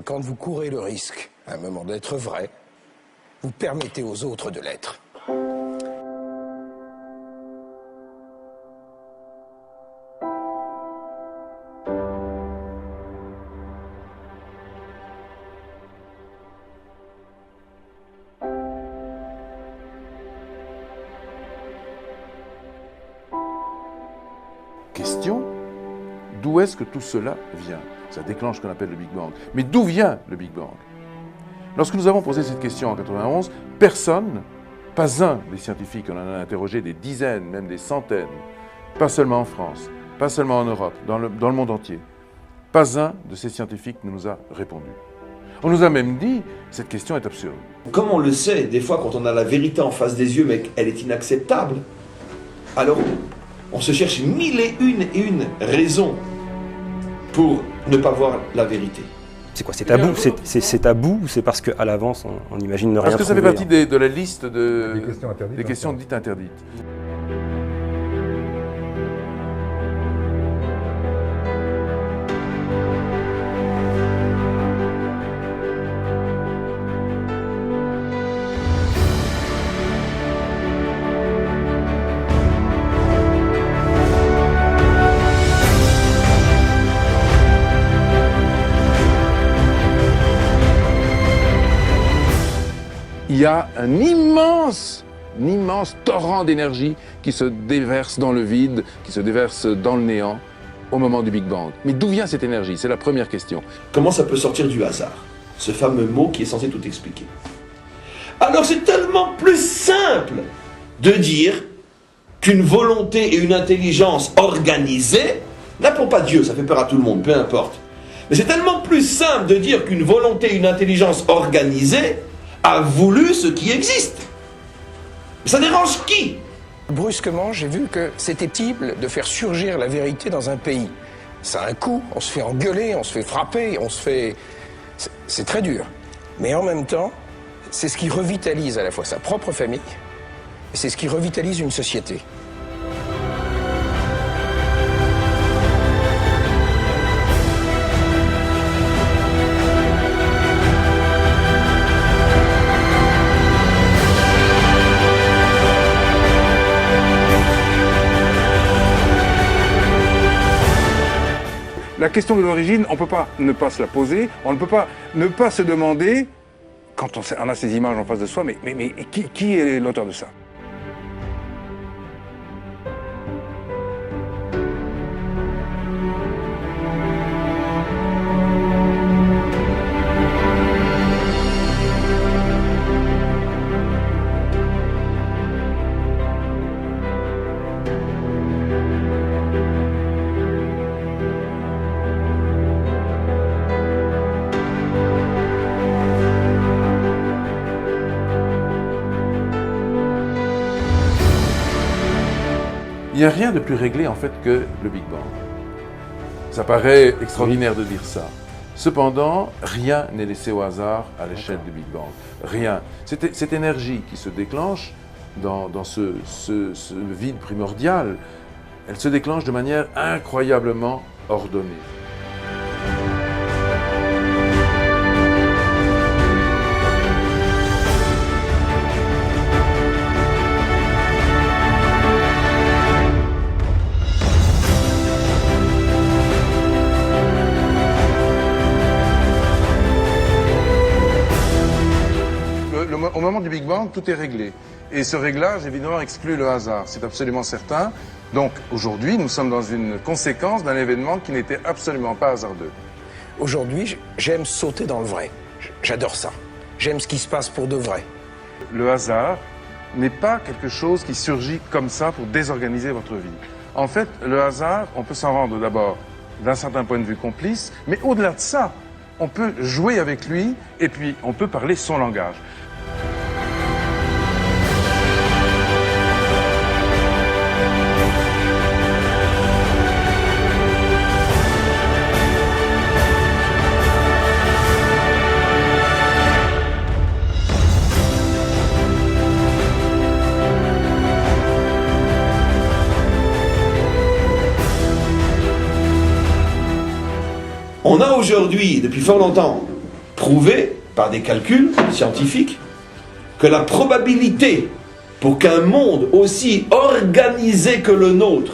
Quand vous courez le risque, à un moment d'être vrai, vous permettez aux autres de l'être. Question, d'où est-ce que tout cela vient? Ça déclenche ce qu'on appelle le Big Bang. Mais d'où vient le Big Bang? Lorsque nous avons posé cette question en 1991, personne, pas un des scientifiques, on en a interrogé des dizaines, même des centaines, pas seulement en France, pas seulement en Europe, dans le monde entier, pas un de ces scientifiques ne nous a répondu. On nous a même dit, cette question est absurde. Comme on le sait, des fois quand on a la vérité en face des yeux, mais qu'elle est inacceptable, alors on se cherche mille et une raisons pour ne pas voir la vérité. C'est quoi? C'est tabou? C'est tabou ou c'est parce qu'à l'avance on imagine ne rien trouver? Parce que ça fait partie de la liste des questions dites interdites. Il y a un immense torrent d'énergie qui se déverse dans le vide, qui se déverse dans le néant au moment du Big Bang. Mais d'où vient cette énergie? C'est la première question. Comment ça peut sortir du hasard? Ce fameux mot qui est censé tout expliquer. Alors c'est tellement plus simple de dire qu'une volonté et une intelligence organisées, n'appelons pas Dieu, ça fait peur à tout le monde, peu importe. Mais c'est tellement plus simple de dire qu'une volonté et une intelligence organisée a voulu ce qui existe. Ça dérange qui? Brusquement, j'ai vu que c'était possible de faire surgir la vérité dans un pays. Ça a un coût, on se fait engueuler, on se fait frapper, c'est très dur. Mais en même temps, c'est ce qui revitalise à la fois sa propre famille, et c'est ce qui revitalise une société. La question de l'origine, on ne peut pas ne pas se la poser, on ne peut pas ne pas se demander, quand on a ces images en face de soi, mais qui est l'auteur de ça? Il n'y a rien de plus réglé en fait que le Big Bang. Ça paraît extraordinaire de dire ça. Cependant, rien n'est laissé au hasard à l'échelle du Big Bang. Rien. Cette énergie qui se déclenche dans ce vide primordial, elle se déclenche de manière incroyablement ordonnée. Au moment du Big Bang, tout est réglé. Et ce réglage, évidemment, exclut le hasard. C'est absolument certain. Donc, aujourd'hui, nous sommes dans une conséquence d'un événement qui n'était absolument pas hasardeux. Aujourd'hui, j'aime sauter dans le vrai. J'adore ça. J'aime ce qui se passe pour de vrai. Le hasard n'est pas quelque chose qui surgit comme ça pour désorganiser votre vie. En fait, le hasard, on peut s'en rendre d'abord d'un certain point de vue complice, mais au-delà de ça, on peut jouer avec lui et puis on peut parler son langage. On a aujourd'hui, depuis fort longtemps, prouvé par des calculs scientifiques que la probabilité pour qu'un monde aussi organisé que le nôtre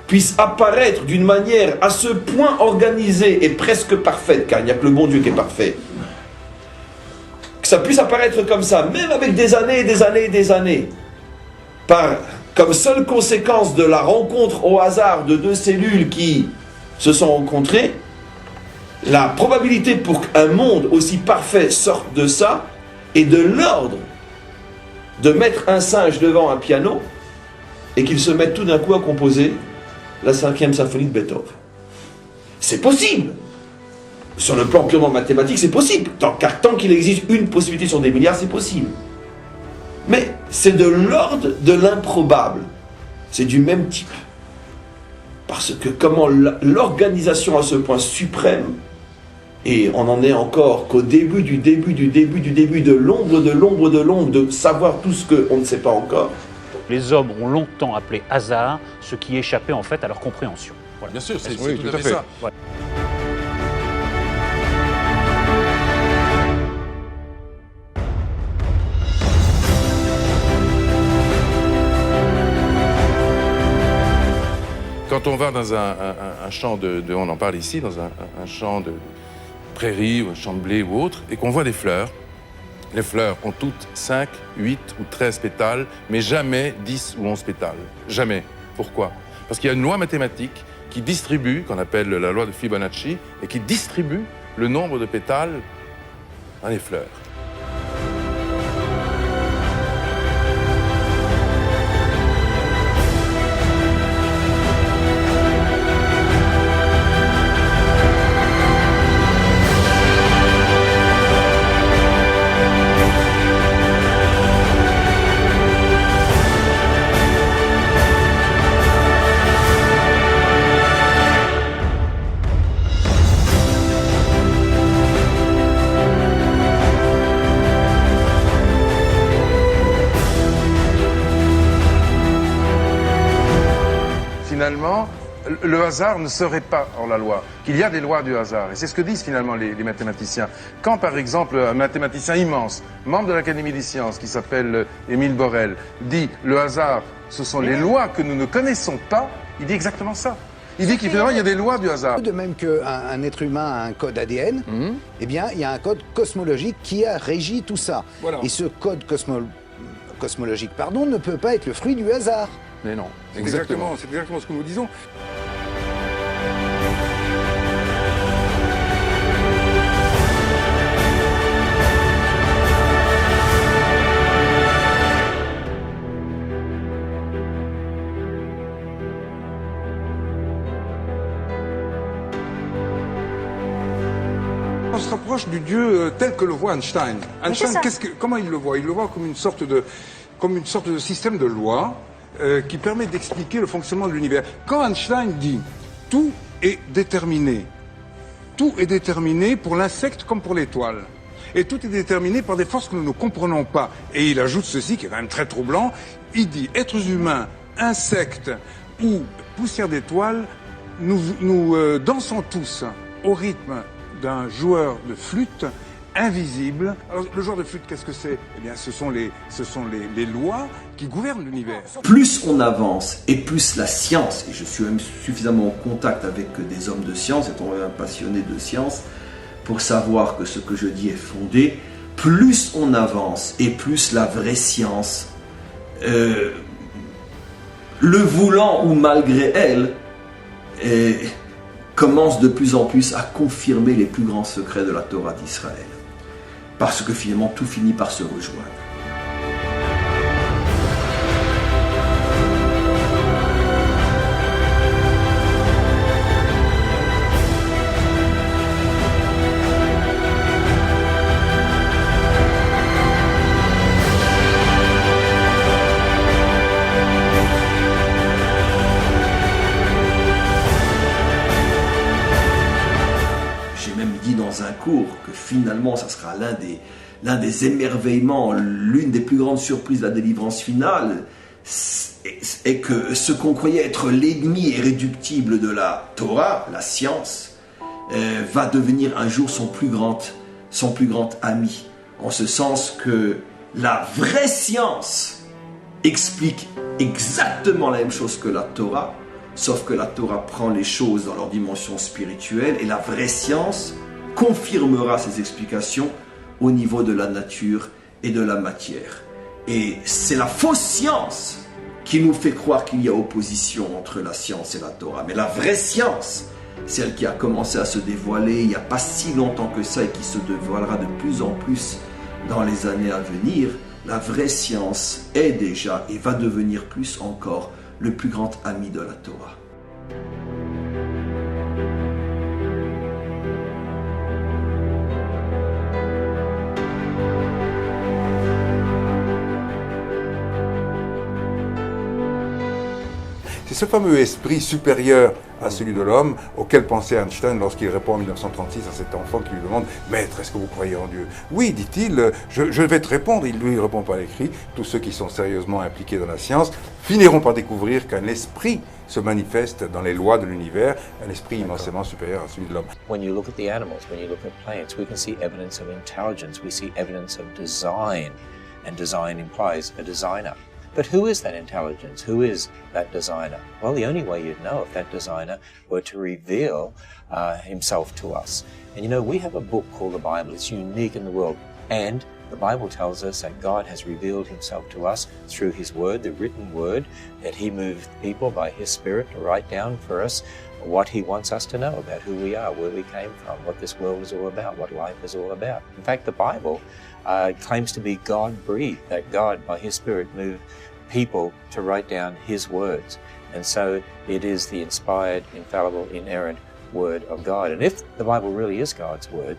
puisse apparaître d'une manière à ce point organisée et presque parfaite, car il n'y a que le bon Dieu qui est parfait, que ça puisse apparaître comme ça, même avec des années et des années et des années, comme seule conséquence de la rencontre au hasard de deux cellules qui se sont rencontrées, la probabilité pour qu'un monde aussi parfait sorte de ça est de l'ordre de mettre un singe devant un piano et qu'il se mette tout d'un coup à composer la 5e symphonie de Beethoven. C'est possible. Sur le plan purement mathématique, c'est possible. Car tant qu'il existe une possibilité sur des milliards, c'est possible. Mais c'est de l'ordre de l'improbable. C'est du même type. Parce que comment l'organisation à ce point suprême, et on en est encore qu'au début de l'ombre de savoir tout ce qu'on ne sait pas encore. Les hommes ont longtemps appelé hasard ce qui échappait en fait à leur compréhension. Voilà. Bien sûr, c'est Oui, tout à fait ça. Ouais. Quand on va dans un champ on en parle ici, dans un champ de prairie ou un champ de blé ou autre, et qu'on voit des fleurs, les fleurs ont toutes 5, 8 ou 13 pétales, mais jamais 10 ou 11 pétales. Jamais. Pourquoi? Parce qu'il y a une loi mathématique qui distribue, qu'on appelle la loi de Fibonacci, et qui distribue le nombre de pétales dans les fleurs. Finalement, le hasard ne serait pas hors la loi, qu'il y a des lois du hasard. Et c'est ce que disent finalement les mathématiciens. Quand par exemple un mathématicien immense, membre de l'Académie des sciences, qui s'appelle Émile Borel, dit le hasard, ce sont les lois que nous ne connaissons pas, il dit exactement ça. Il dit qu'il y a des lois du hasard. De même qu'un être humain a un code ADN, eh bien, il y a un code cosmologique qui a régi tout ça. Voilà. Et ce code cosmologique, ne peut pas être le fruit du hasard. Mais non, C'est exactement ce que nous disons. On se rapproche du Dieu tel que le voit Einstein. Einstein, comment il le voit? Il le voit comme une sorte de système de lois qui permet d'expliquer le fonctionnement de l'univers. Quand Einstein dit « tout est déterminé pour l'insecte comme pour l'étoile. Et tout est déterminé par des forces que nous ne comprenons pas. » Et il ajoute ceci, qui est quand même très troublant, il dit « êtres humains, insectes ou poussière d'étoiles, nous dansons tous au rythme d'un joueur de flûte invisible. » Alors, le joueur de flûte, qu'est-ce que c'est? Eh bien, ce sont les lois qui gouvernent l'univers. Plus on avance et plus la science, et je suis même suffisamment en contact avec des hommes de science, étant un passionné de science, pour savoir que ce que je dis est fondé, plus on avance et plus la vraie science, le voulant ou malgré elle, commence de plus en plus à confirmer les plus grands secrets de la Torah d'Israël. Parce que finalement tout finit par se rejoindre. Dans un cours que finalement ça sera l'un des émerveillements, l'une des plus grandes surprises de la délivrance finale, est que ce qu'on croyait être l'ennemi irréductible de la Torah, la science, va devenir un jour son plus grand son plus grand ami, en ce sens que la vraie science explique exactement la même chose que la Torah, sauf que la Torah prend les choses dans leur dimension spirituelle et la vraie science confirmera ces explications au niveau de la nature et de la matière. Et c'est la fausse science qui nous fait croire qu'il y a opposition entre la science et la Torah. Mais la vraie science, celle qui a commencé à se dévoiler il n'y a pas si longtemps que ça et qui se dévoilera de plus en plus dans les années à venir, la vraie science est déjà et va devenir plus encore le plus grand ami de la Torah. C'est ce fameux esprit supérieur à celui de l'homme auquel pensait Einstein lorsqu'il répond en 1936 à cet enfant qui lui demande « Maître, est-ce que vous croyez en Dieu ?» « Oui, dit-il, je vais te répondre. » Il lui répond par l'écrit. Tous ceux qui sont sérieusement impliqués dans la science finiront par découvrir qu'un esprit se manifeste dans les lois de l'univers, un esprit immensément supérieur à celui de l'homme. When you look at the animals, when you look at plants, we can see evidence of intelligence, we see evidence of design, and design implies a designer. But who is that intelligence? Who is that designer? Well, the only way you'd know if that designer were to reveal himself to us. And you know, we have a book called the Bible. It's unique in the world. And the Bible tells us that God has revealed himself to us through his word, the written word, that he moved people by his Spirit to write down for us what he wants us to know about who we are, where we came from, what this world is all about, what life is all about. In fact, the Bible claims to be God-breathed, that God, by his Spirit, moved people to write down his words. And so it is the inspired, infallible, inerrant word of God. And if the Bible really is God's word,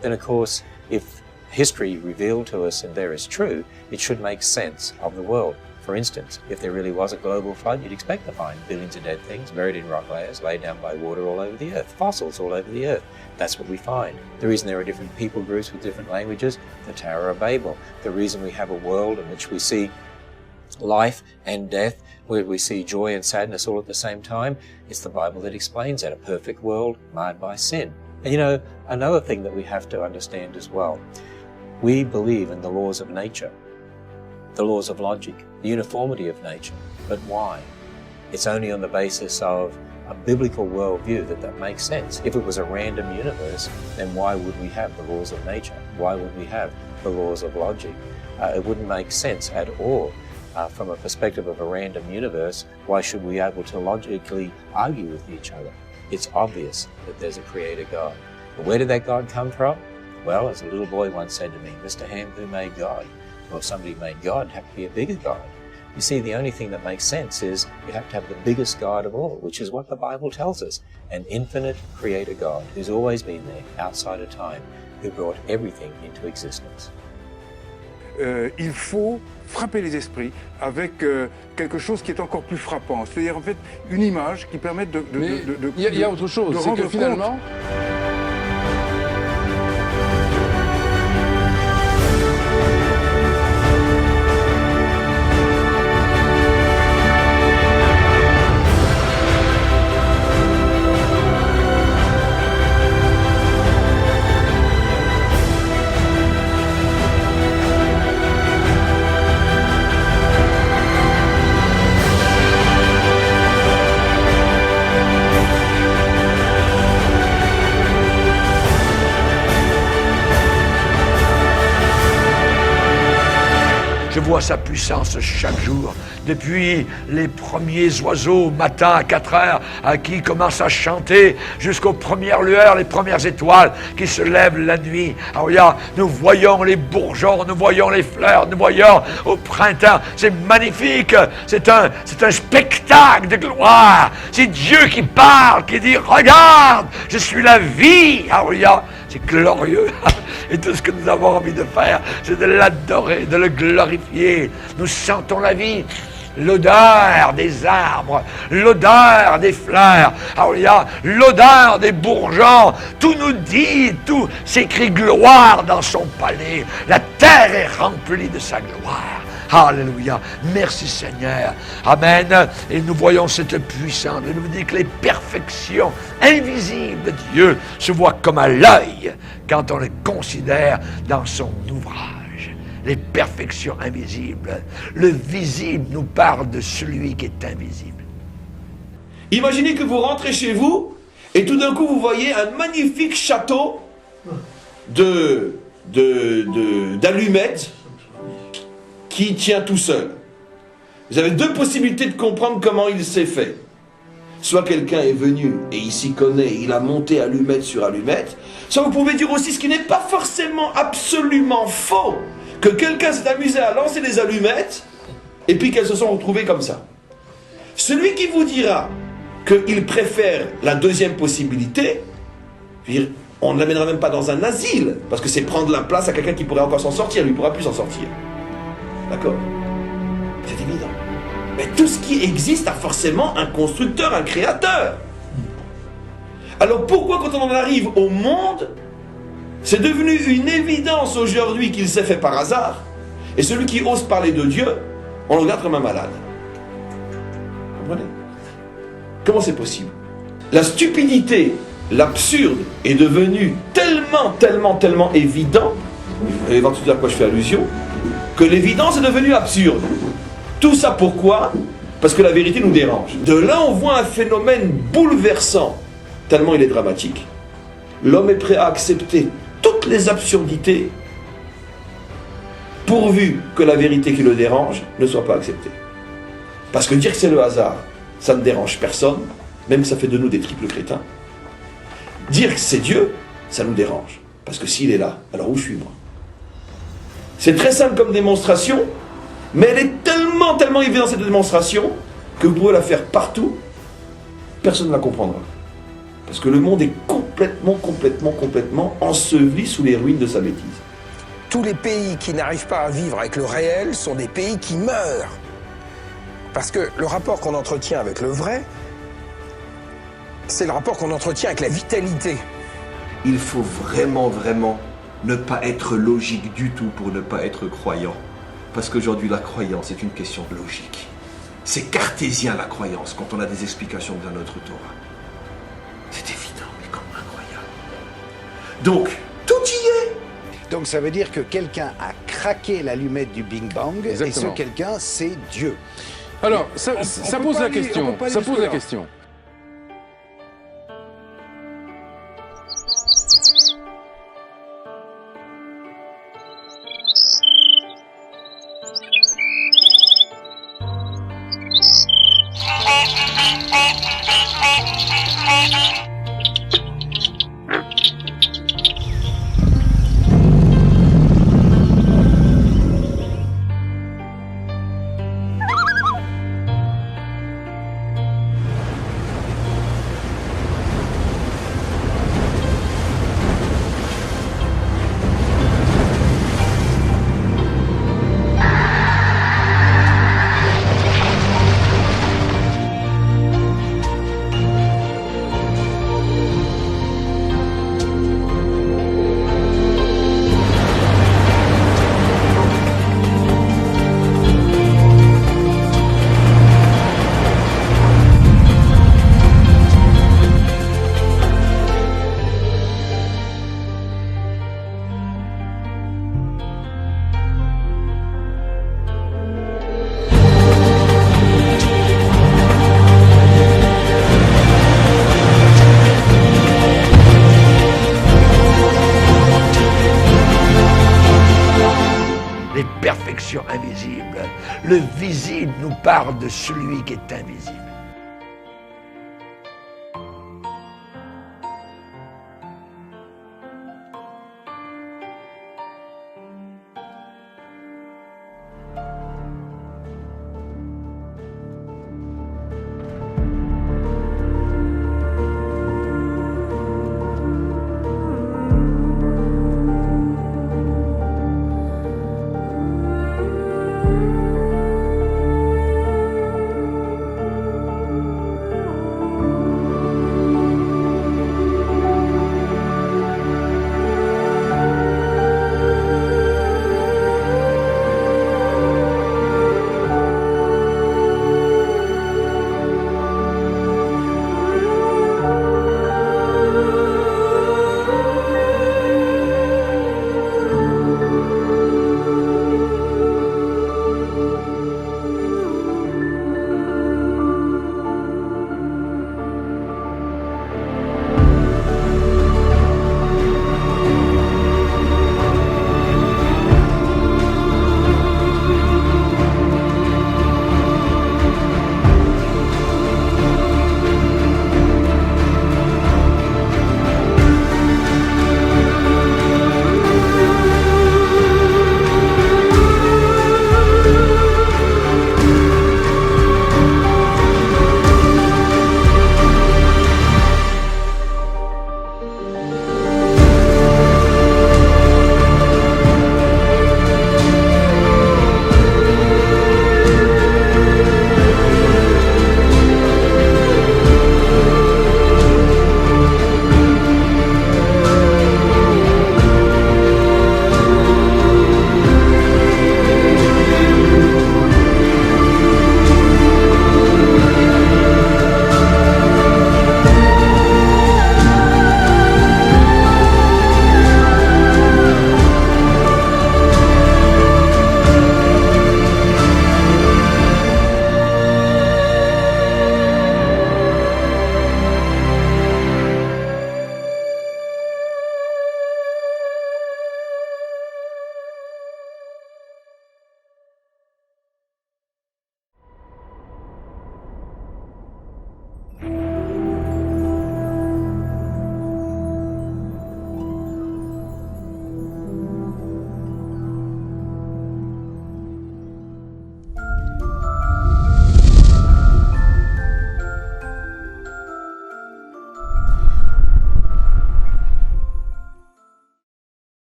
then of course, if history revealed to us and there is true, it should make sense of the world. For instance, if there really was a global flood, you'd expect to find billions of dead things buried in rock layers, laid down by water all over the earth, fossils all over the earth. That's what we find. The reason there are different people groups with different languages, the Tower of Babel. The reason we have a world in which we see life and death, where we see joy and sadness all at the same time, it's the Bible that explains that, a perfect world marred by sin. And you know, another thing that we have to understand as well, we believe in the laws of nature, the laws of logic, the uniformity of nature. But why? It's only on the basis of a biblical worldview that makes sense. If it was a random universe, then why would we have the laws of nature? Why would we have the laws of logic? It wouldn't make sense at all. From a perspective of a random universe, why should we be able to logically argue with each other? It's obvious that there's a creator God. But where did that God come from? Well, as a little boy once said to me, Mr. Ham, who made God? Well, if somebody made God, it'd have to be a bigger God. You see, the only thing that makes sense is you have to have the biggest God of all, which is what the Bible tells us, an infinite creator God who's always been there, outside of time, who brought everything into existence. Il faut frapper les esprits avec quelque chose qui est encore plus frappant. C'est-à-dire en fait une image qui permette de Il y a autre chose, c'est que finalement... Je vois sa puissance chaque jour, depuis les premiers oiseaux matin à 4 heures qui commencent à chanter, jusqu'aux premières lueurs, les premières étoiles qui se lèvent la nuit. Alors regarde, nous voyons les bourgeons, nous voyons les fleurs, nous voyons au printemps. C'est magnifique, c'est un spectacle de gloire. C'est Dieu qui parle, qui dit « Regarde, je suis la vie ». Alors regarde, c'est glorieux. Et tout ce que nous avons envie de faire, c'est de l'adorer, de le glorifier. Nous sentons la vie, l'odeur des arbres, l'odeur des fleurs. Alors il y a l'odeur des bourgeons. Tout nous dit, tout s'écrit gloire dans son palais. La terre est remplie de sa gloire. Alléluia. Merci Seigneur. Amen. Et nous voyons cette puissance. Il nous dit que les perfections invisibles de Dieu se voient comme à l'œil quand on les considère dans son ouvrage. Les perfections invisibles. Le visible nous parle de celui qui est invisible. Imaginez que vous rentrez chez vous et tout d'un coup vous voyez un magnifique château d'allumettes qui tient tout seul. Vous avez deux possibilités de comprendre comment il s'est fait. Soit quelqu'un est venu et il s'y connaît, il a monté allumette sur allumette. Soit vous pouvez dire aussi, ce qui n'est pas forcément absolument faux, que quelqu'un s'est amusé à lancer des allumettes et puis qu'elles se sont retrouvées comme ça. Celui qui vous dira qu'il préfère la deuxième possibilité, je veux dire, on ne l'amènera même pas dans un asile, parce que c'est prendre la place à quelqu'un qui pourrait encore s'en sortir, lui ne pourra plus s'en sortir. D'accord? C'est évident. Mais tout ce qui existe a forcément un constructeur, un créateur. Alors pourquoi quand on en arrive au monde, c'est devenu une évidence aujourd'hui qu'il s'est fait par hasard, et celui qui ose parler de Dieu, on le regarde comme un malade. Vous comprenez? Comment c'est possible? La stupidité, l'absurde est devenu tellement évident, vous allez voir tout de suite à quoi je fais allusion, que l'évidence est devenue absurde. Tout ça pourquoi? Parce que la vérité nous dérange. De là, on voit un phénomène bouleversant, tellement il est dramatique. L'homme est prêt à accepter toutes les absurdités, pourvu que la vérité qui le dérange ne soit pas acceptée. Parce que dire que c'est le hasard, ça ne dérange personne, même ça fait de nous des triples crétins. Dire que c'est Dieu, ça nous dérange. Parce que s'il est là, alors où je suis moi? C'est très simple comme démonstration, mais elle est tellement évidente cette démonstration, que vous pouvez la faire partout, personne ne la comprendra. Parce que le monde est complètement enseveli sous les ruines de sa bêtise. Tous les pays qui n'arrivent pas à vivre avec le réel sont des pays qui meurent. Parce que le rapport qu'on entretient avec le vrai, c'est le rapport qu'on entretient avec la vitalité. Il faut vraiment ne pas être logique du tout pour ne pas être croyant. Parce qu'aujourd'hui, la croyance est une question de logique. C'est cartésien la croyance quand on a des explications de notre Torah. C'est évident, mais comme incroyable. Donc, tout y est. Donc ça veut dire que quelqu'un a craqué l'allumette du Big Bang. Exactement. Et ce quelqu'un, c'est Dieu. Alors, ça pose la question. Ça pose la question. Les perfections invisibles. Le visible nous parle de celui qui est invisible.